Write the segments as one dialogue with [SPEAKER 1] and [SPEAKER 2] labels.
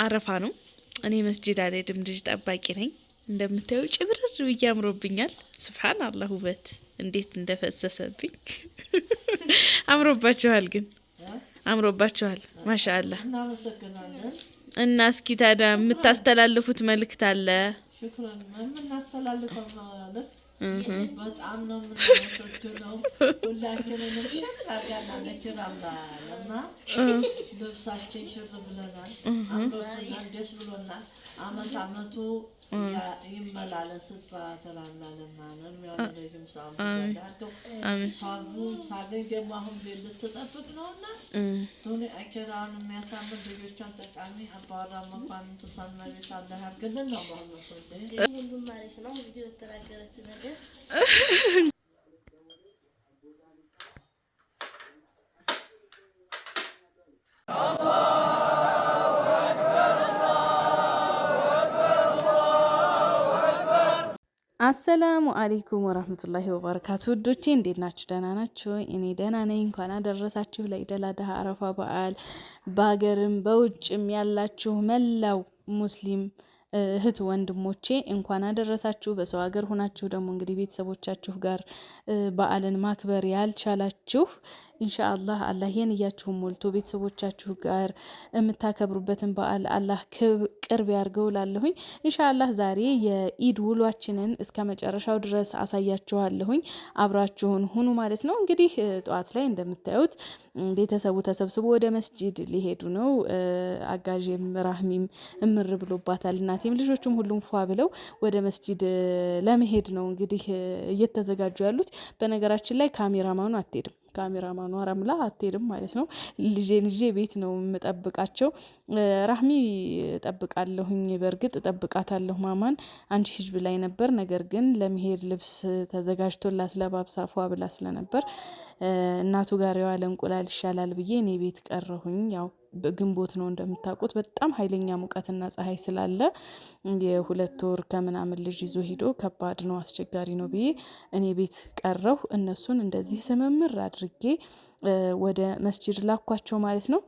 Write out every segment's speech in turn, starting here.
[SPEAKER 1] አረፋ ነው። እኔ መስጂድ አልሄድም፣ ልጅ ጠባቂ ነኝ። እንደምታየው ጭብርር ብዬ አምሮብኛል። ሱብሃንአላህ ውበት እንዴት እንደፈሰሰብኝ። አምሮባችኋል፣ ግን አምሮባችኋል። ማሻአላህ። እና እስኪ ታዲያ የምታስተላልፉት መልእክት አለ?
[SPEAKER 2] ሽክራን የምናስተላልፈው ማለት በጣም ነው የምናመሰግነው። ሁላችንንም ሽር አድርጋናለች ራምዳለና ልብሳችን ሽር ብለናል፣ አምሮብናል፣ ደስ ብሎናል። አመት አመቱ ይመላለስባት እላለሁ። ያለልጅም ሳቡ ሳገኝ ደግሞ አሁን ቤት ልትጠብቅ ነውና ቶኒ አኬራን የሚያሳምር ልጆቿን ጠቃሚ አባወራ መኳንንት ሳንመቤት አለ ያርግልን ነው በሁሉ ሁሉም ማለት ነው። እንግዲህ በተናገረች ነገር
[SPEAKER 1] አሰላሙ አለይኩም ወራህመቱላሂ ወበረካቱ። ውዶቼ እንዴት ናችሁ? ደህና ናችሁ? እኔ ደህና ነኝ። እንኳን አደረሳችሁ ለኢደል አድሃ አረፋ በዓል። በሀገርም በውጭም ያላችሁ መላው ሙስሊም እህት ወንድሞቼ እንኳን አደረሳችሁ። በሰው ሀገር ሆናችሁ ደግሞ እንግዲህ ቤተሰቦቻችሁ ጋር በዓልን ማክበር ያልቻላችሁ ኢንሻአላህ አላህ የንያችሁን ሞልቶ ቤተሰቦቻችሁ ጋር የምታከብሩበትን በዓል አላህ ቅርብ ያርገው ላለሁኝ። ኢንሻአላህ ዛሬ የኢድ ውሏችንን እስከ መጨረሻው ድረስ አሳያችኋለሁኝ። አብራችሁን ሁኑ ማለት ነው። እንግዲህ ጠዋት ላይ እንደምታዩት ቤተሰቡ ተሰብስቦ ወደ መስጂድ ሊሄዱ ነው። አጋዥም ራህሚም እምር ብሎባታል፣ እናቴም ልጆቹም ሁሉም ፏ ብለው ወደ መስጂድ ለመሄድ ነው እንግዲህ እየተዘጋጁ ያሉት። በነገራችን ላይ ካሜራማኑ አትሄድም፣ ካሜራማኑ ረምላ አትሄድም ማለት ነው። ልጄን ይዤ ቤት ነው የምጠብቃቸው። ራህሚ ጠብቃለሁኝ፣ በእርግጥ ጠብቃታለሁ። ማማን አንቺ ሂጅ ብላኝ ነበር፣ ነገር ግን ለመሄድ ልብስ ተዘጋጅቶላት ለባብሳ ፏ ብላ ስለነበር እናቱ ጋር የዋለ እንቁላል ይሻላል ብዬ እኔ ቤት ቀረሁኝ። ያው ግንቦት ነው እንደምታውቁት፣ በጣም ኃይለኛ ሙቀትና ፀሐይ ስላለ የ2 ወር ከምናምን ልጅ ይዞ ሂዶ ከባድ ነው፣ አስቸጋሪ ነው ብዬ እኔ ቤት ቀረሁ። እነሱን እንደዚህ ስምምር አድርጌ ወደ መስጂድ ላኳቸው ማለት ነው።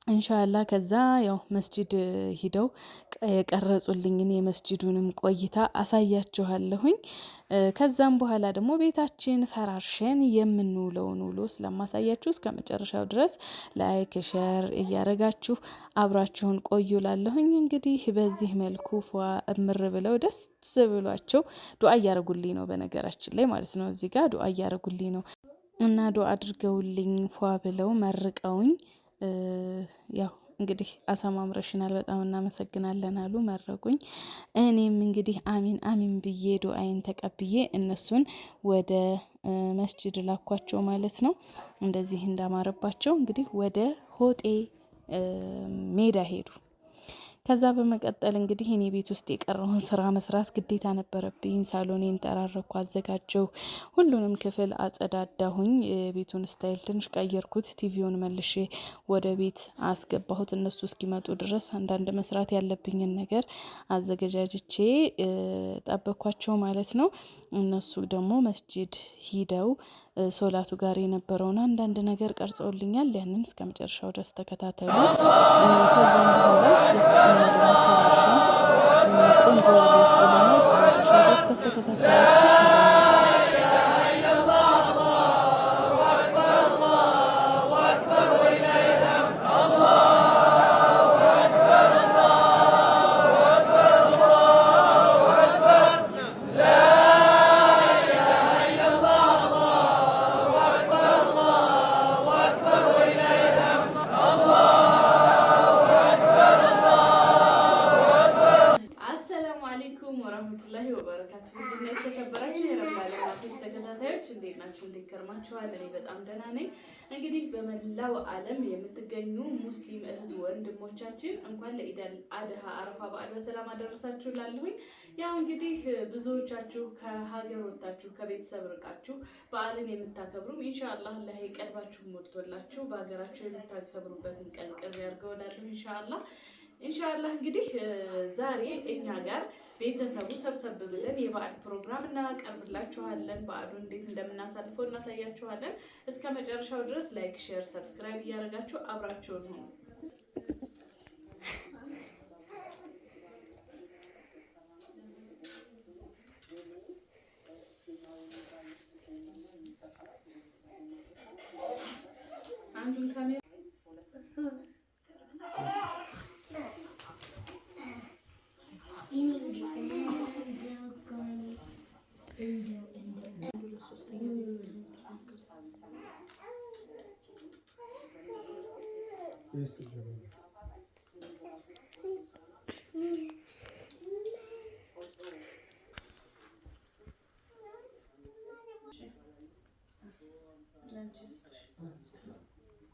[SPEAKER 1] ኢንሻአላህ ከዛ ያው መስጂድ ሂደው የቀረጹልኝን የመስጂዱንም ቆይታ አሳያችኋለሁኝ። ከዛም በኋላ ደግሞ ቤታችን ፈራርሸን የምንውለውን ውሎ ስለማሳያችሁ እስከ መጨረሻው ድረስ ላይክ ሼር እያረጋችሁ አብራችሁን ቆዩላለሁኝ። እንግዲህ በዚህ መልኩ ፏ እምር ብለው ደስ ብሏቸው ዱአ እያረጉልኝ ነው፣ በነገራችን ላይ ማለት ነው። እዚህ ጋር ዱአ እያረጉልኝ ነው እና ዱአ አድርገውልኝ ፏ ብለው መርቀውኝ ያው እንግዲህ አሰማምረሽናል በጣም እናመሰግናለን አሉ፣ መረቁኝ። እኔም እንግዲህ አሚን አሚን ብዬ ዱአይን ተቀብዬ እነሱን ወደ መስጂድ ላኳቸው ማለት ነው። እንደዚህ እንዳማረባቸው እንግዲህ ወደ ሆጤ ሜዳ ሄዱ። ከዛ በመቀጠል እንግዲህ እኔ ቤት ውስጥ የቀረውን ስራ መስራት ግዴታ ነበረብኝ። ሳሎኔን ጠራረኩ፣ አዘጋጀው፣ ሁሉንም ክፍል አጸዳዳሁኝ። ቤቱን ስታይል ትንሽ ቀየርኩት። ቲቪውን መልሼ ወደ ቤት አስገባሁት። እነሱ እስኪመጡ ድረስ አንዳንድ መስራት ያለብኝን ነገር አዘገጃጅቼ ጠበኳቸው ማለት ነው። እነሱ ደግሞ መስጂድ ሂደው ሶላቱ ጋር የነበረውን አንዳንድ ነገር ቀርጸውልኛል። ያንን እስከ መጨረሻው ድረስ ተከታተሉ። ከዛም ወራህመቱላሂ ወበረካቱ። ሁሉና የተከበራችሁ የረምዳን ተከታታዮች እንዴት ናችሁ? እንዴት ከርማችኋል? እኔ በጣም ደህና ነኝ። እንግዲህ በመላው ዓለም የምትገኙ ሙስሊም እህት ወንድሞቻችን እንኳን ለኢደል አድሃ አረፋ በዓል በሰላም አደረሳችሁ ላለሁኝ። ያው እንግዲህ ብዙዎቻችሁ ከሀገር ወጣችሁ ከቤተሰብ ርቃችሁ በዓልን የምታከብሩም ኢንሻአላህ አላህ ቀልባችሁ ሞልቶላችሁ በሀገራችሁ የምታከብሩበትን ቀን ቅርብ ያድርገው እላለሁ ኢንሻአላህ። እንግዲህ ዛሬ እኛ ጋር ቤተሰቡ ሰብሰብ ብለን የበዓል ፕሮግራም እናቀርብላችኋለን። በዓሉን እንዴት እንደምናሳልፈው እናሳያችኋለን። እስከ መጨረሻው ድረስ ላይክ፣ ሼር፣ ሰብስክራይብ እያደረጋችሁ አብራችሁን ሁኑ።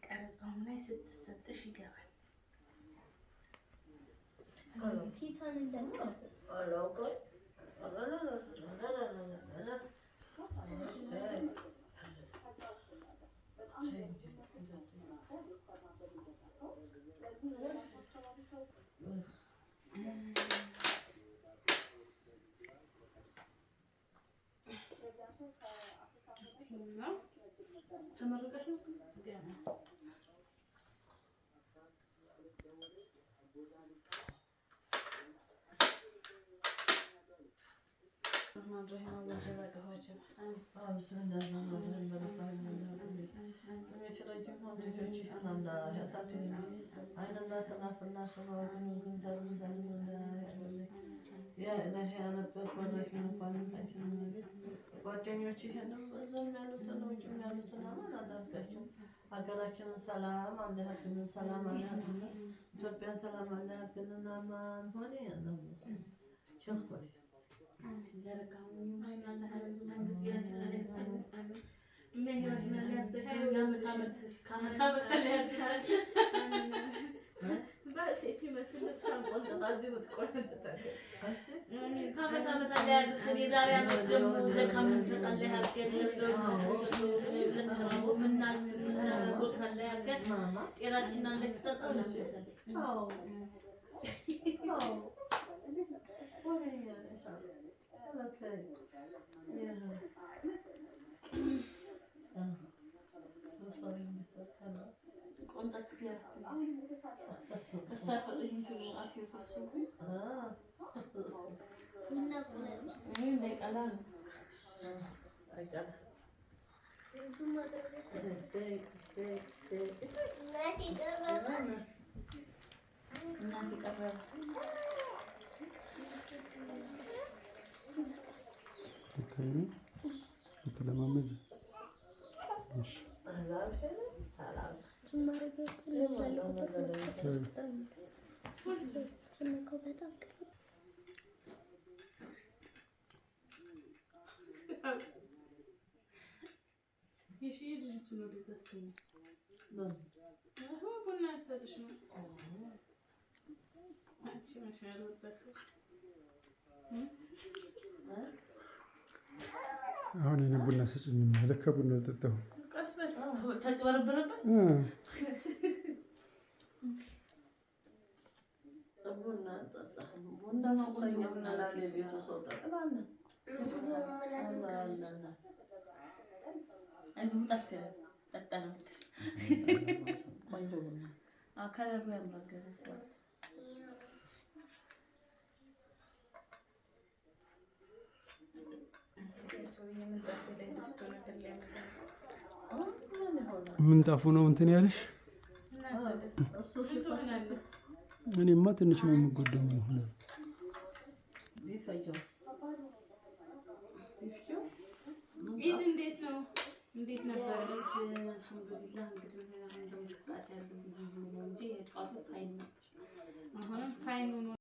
[SPEAKER 1] ቀረጻው ላይ ስትሰጥሽ ይገባል።
[SPEAKER 3] ፊቷን እንደምታውቅ
[SPEAKER 1] ተመረቀሽ ነው
[SPEAKER 2] ጓደኞችሽንም እዛም ያሉትን ውጭም ያሉትን አማን አላርጋቸው። ሀገራችንን ሰላም አለ ያርግልን፣ ሰላም አለ ያርግልን፣ ኢትዮጵያን ሰላም አለ ያርግልን። አማን ሆነ ያለው ሸንኮስ
[SPEAKER 4] አሁን የኔ ቡና ስጭኝ። ለካ ቡና ልጠጣሁ።
[SPEAKER 1] ተቅበረብረበት
[SPEAKER 2] ቡና ቡና ቤቱ ሰው ጠቅላላ
[SPEAKER 1] አይዞህ ጠጣ ነው ቆንጆ ቡና ከለሩ ያምራል። ገና
[SPEAKER 4] ምንጣፉ ነው እንትን ያለሽ? እኔማ ትንሽ ነው የምጎዳው። ምን ሆነ?
[SPEAKER 1] ኢድ እንዴት ነው? እንዴት ነበር? አልሐምዱሊላህ። እንግዲህ አሁን ደግሞ ከሰዓት ያለው ብዙ ነው እንጂ የጧቱ ፋይን ነበር። አሁንም ፋይን ሆኖ